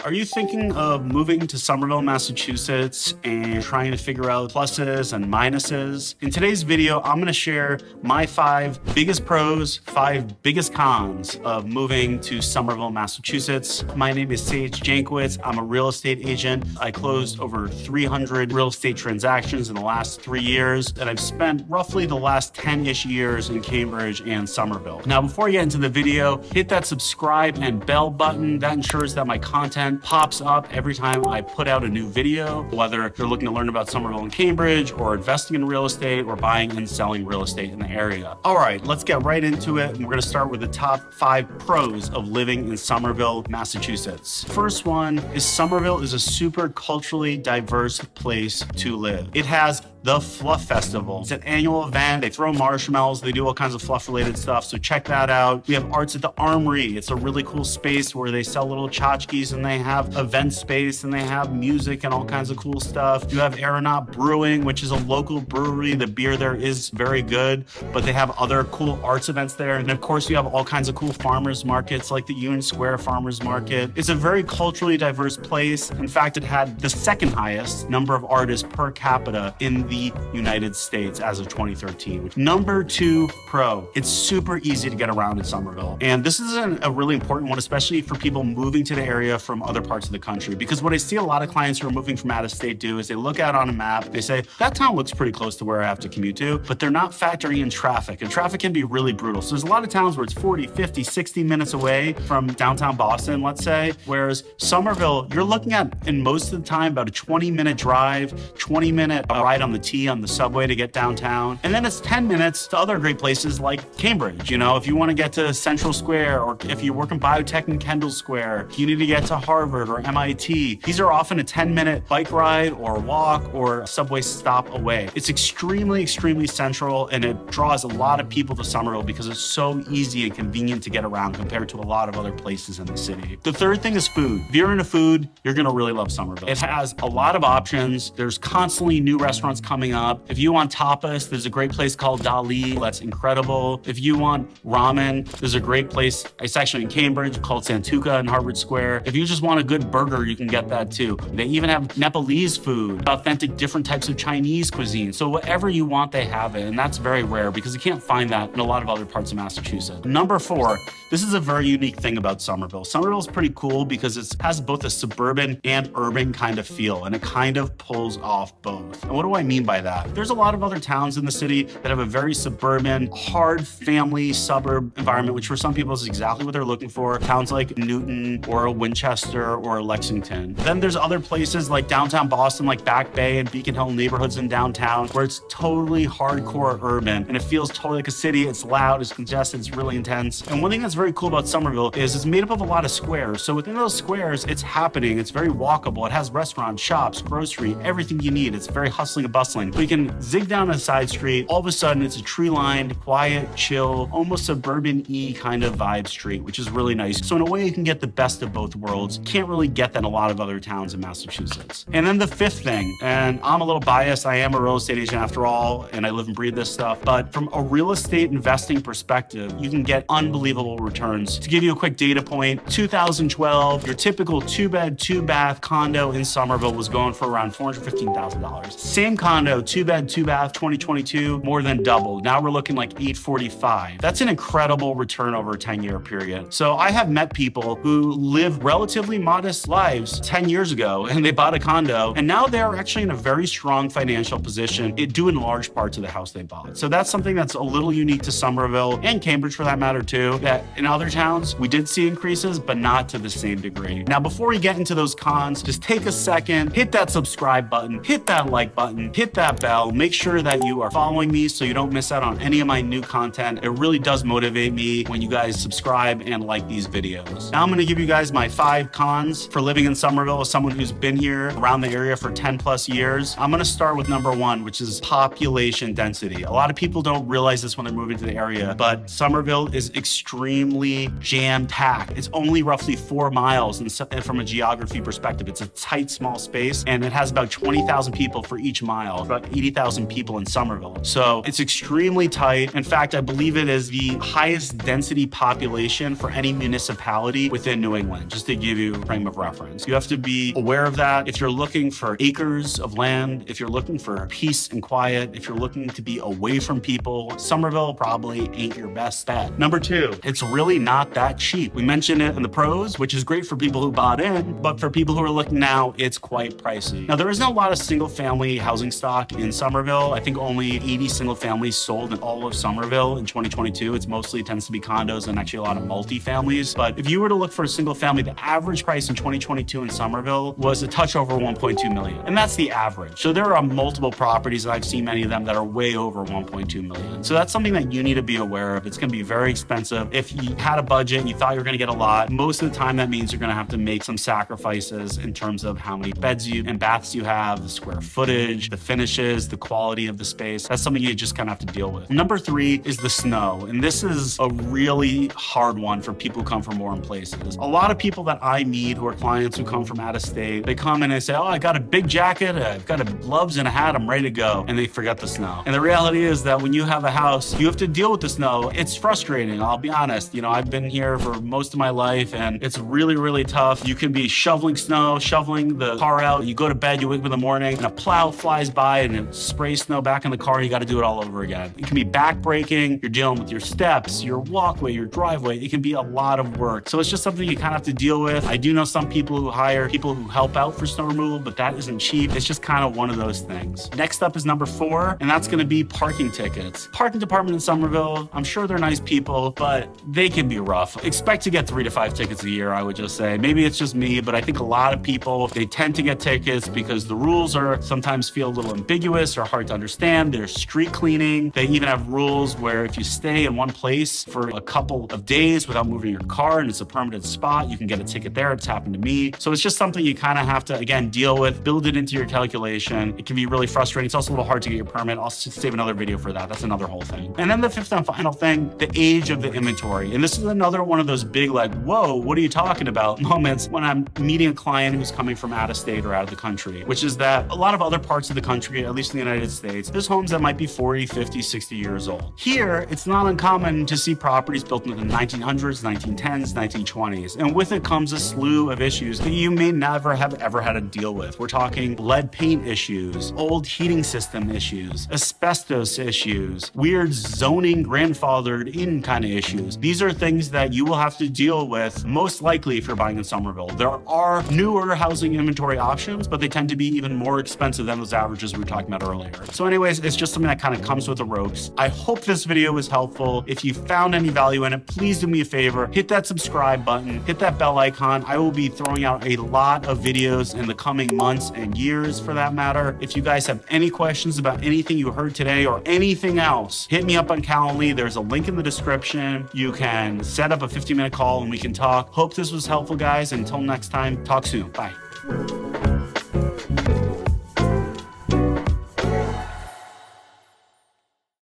Are you thinking of moving to Somerville, Massachusetts and trying to figure out pluses and minuses? In today's video, I'm going to share my 5 biggest pros, 5 biggest cons of moving to Somerville, Massachusetts. My name is Jankowitz. I'm a real estate agent. I closed over 300 real estate transactions in the last 3 years, and I've spent roughly the last 10-ish years in Cambridge and Somerville. Now, before I get into the video, hit that subscribe and bell button. That ensures that my content pops up every time I put out a new video, whether you're looking to learn about Somerville and Cambridge or investing in real estate or buying and selling real estate in the area. All right, let's get right into it. And we're gonna start with the top 5 pros of living in Somerville, Massachusetts. First one is Somerville is a super culturally diverse place to live. It has the Fluff Festival. It's an annual event. They throw marshmallows. They do all kinds of fluff related stuff. So check that out. We have Arts at the Armory. It's a really cool space where they sell little tchotchkes and they have event space and they have music and all kinds of cool stuff. You have Aeronaut Brewing, which is a local brewery. The beer there is very good, but they have other cool arts events there. And of course you have all kinds of cool farmers markets like the Union Square Farmers Market. It's a very culturally diverse place. In fact, it had the second highest number of artists per capita in the United States as of 2013. Number 2 pro, it's super easy to get around in Somerville. And this is a really important one, especially for people moving to the area from other parts of the country. Because what I see a lot of clients who are moving from out of state do is they look out on a map, they say, that town looks pretty close to where I have to commute to, but they're not factoring in traffic. And traffic can be really brutal. So there's a lot of towns where it's 40, 50, 60 minutes away from downtown Boston, let's say. Whereas Somerville, you're looking at, in most of the time, about a 20-minute drive, 20-minute ride on the T on the subway to get downtown. And then it's 10 minutes to other great places like Cambridge. You know, if you want to get to Central Square, or if you work in biotech in Kendall Square, you need to get to Harvard or MIT. These are often a 10-minute bike ride or walk or subway stop away. It's extremely, extremely central, and it draws a lot of people to Somerville because it's so easy and convenient to get around compared to a lot of other places in the city. The third thing is food. If you're into food, you're gonna really love Somerville. It has a lot of options. There's constantly new restaurants coming up. If you want tapas, there's a great place called Dali that's incredible. If you want ramen, there's a great place, it's actually in Cambridge, called Santuka in Harvard Square. If you just want a good burger, you can get that too. They even have Nepalese food, authentic different types of Chinese cuisine. So whatever you want, they have it. And that's very rare because you can't find that in a lot of other parts of Massachusetts. Number 4, this is a very unique thing about Somerville. Somerville is pretty cool because it has both a suburban and urban kind of feel, and it kind of pulls off both. And what do I mean by that? There's a lot of other towns in the city that have a very suburban, hard family suburb environment, which for some people is exactly what they're looking for. Towns like Newton or Winchester or Lexington. Then there's other places like downtown Boston, like Back Bay and Beacon Hill neighborhoods in downtown, where it's totally hardcore urban and it feels totally like a city. It's loud, it's congested, it's really intense. And one thing that's very cool about Somerville is it's made up of a lot of squares. So within those squares, it's happening. It's very walkable. It has restaurants, shops, grocery, everything you need. It's very hustling and bustling. We can zig down a side street. All of a sudden, it's a tree-lined, quiet, chill, almost suburban-y kind of vibe street, which is really nice. So in a way, you can get the best of both worlds. Can't really get that in a lot of other towns in Massachusetts. And then the 5th thing, and I'm a little biased. I am a real estate agent after all, and I live and breathe this stuff. But from a real estate investing perspective, you can get unbelievable returns. To give you a quick data point, 2012, your typical 2-bed, 2-bath condo in Somerville was going for around $415,000. Same condo, 2-bed, 2-bath, 2022, more than doubled. Now we're looking like $845,000. That's an incredible return over a 10-year period. So I have met people who lived relatively modest lives 10 years ago, and they bought a condo, and now they're actually in a very strong financial position, due in large part to the house they bought. So that's something that's a little unique to Somerville, and Cambridge for that matter too, that in other towns, we did see increases, but not to the same degree. Now, before we get into those cons, just take a second, hit that subscribe button, hit that like button, hit that bell, make sure that you are following me so you don't miss out on any of my new content. It really does motivate me when you guys subscribe and like these videos. Now I'm gonna give you guys my 5 cons for living in Somerville as someone who's been here around the area for 10+ years. I'm gonna start with number 1, which is population density. A lot of people don't realize this when they're moving to the area, but Somerville is extremely jam-packed. It's only roughly 4 miles from a geography perspective. It's a tight, small space, and it has about 20,000 people for each mile. mile, about 80,000 people in Somerville. So it's extremely tight. In fact, I believe it is the highest density population for any municipality within New England, just to give you a frame of reference. You have to be aware of that. If you're looking for acres of land, if you're looking for peace and quiet, if you're looking to be away from people, Somerville probably ain't your best bet. Number two, it's really not that cheap. We mentioned it in the pros, which is great for people who bought in, but for people who are looking now, it's quite pricey. Now, there isn't a lot of single family housing stock in Somerville. I think only 80 single families sold in all of Somerville in 2022. It's mostly tends to be condos and actually a lot of multi-families. But if you were to look for a single family, the average price in 2022 in Somerville was a touch over 1.2 million. And that's the average. So there are multiple properties, and I've seen many of them that are way over 1.2 million. So that's something that you need to be aware of. It's going to be very expensive. If you had a budget and you thought you were going to get a lot, most of the time that means you're going to have to make some sacrifices in terms of how many beds and baths you have, the square footage, the finishes, the quality of the space. That's something you just kind of have to deal with. Number three is the snow. And this is a really hard one for people who come from warm places. A lot of people that I meet who are clients who come from out of state, they come in and say, oh, I got a big jacket, I've got gloves and a hat, I'm ready to go. And they forget the snow. And the reality is that when you have a house, you have to deal with the snow. It's frustrating, I'll be honest. You know, I've been here for most of my life and it's really, really tough. You can be shoveling snow, shoveling the car out. You go to bed, you wake up in the morning and a plow flies by and it sprays snow back in the car. You got to do it all over again. It can be backbreaking. You're dealing with your steps, your walkway, your driveway. It can be a lot of work. So it's just something you kind of have to deal with. I do know some people who hire people who help out for snow removal, but that isn't cheap. It's just kind of one of those things. Next up is number four, and that's going to be parking tickets. Parking department in Somerville, I'm sure they're nice people, but they can be rough. Expect to get 3 to 5 tickets a year, I would just say. Maybe it's just me, but I think a lot of people, they tend to get tickets because the rules are sometimes feel a little ambiguous or hard to understand. There's street cleaning. They even have rules where if you stay in one place for a couple of days without moving your car and it's a permanent spot, you can get a ticket there. It's happened to me. So it's just something you kind of have to, again, deal with, build it into your calculation. It can be really frustrating. It's also a little hard to get your permit. I'll save another video for that. That's another whole thing. And then the fifth and final thing, the age of the inventory. And this is another one of those big, like, whoa, what are you talking about moments when I'm meeting a client who's coming from out of state or out of the country, which is that a lot of other parts of the country, at least in the United States, there's homes that might be 40, 50, 60 years old. Here, it's not uncommon to see properties built in the 1900s, 1910s, 1920s. And with it comes a slew of issues that you may never have ever had to deal with. We're talking lead paint issues, old heating system issues, asbestos issues, weird zoning grandfathered in kind of issues. These are things that you will have to deal with most likely if you're buying in Somerville. There are newer housing inventory options, but they tend to be even more expensive than those averages we were talking about earlier. So anyways, it's just something that kind of comes with the ropes. I hope this video was helpful. If you found any value in it, please do me a favor, hit that subscribe button, hit that bell icon. I will be throwing out a lot of videos in the coming months and years for that matter. If you guys have any questions about anything you heard today or anything else, hit me up on Calendly. There's a link in the description. You can set up a 15-minute call and we can talk. Hope this was helpful, guys. Until next time, talk soon. Bye.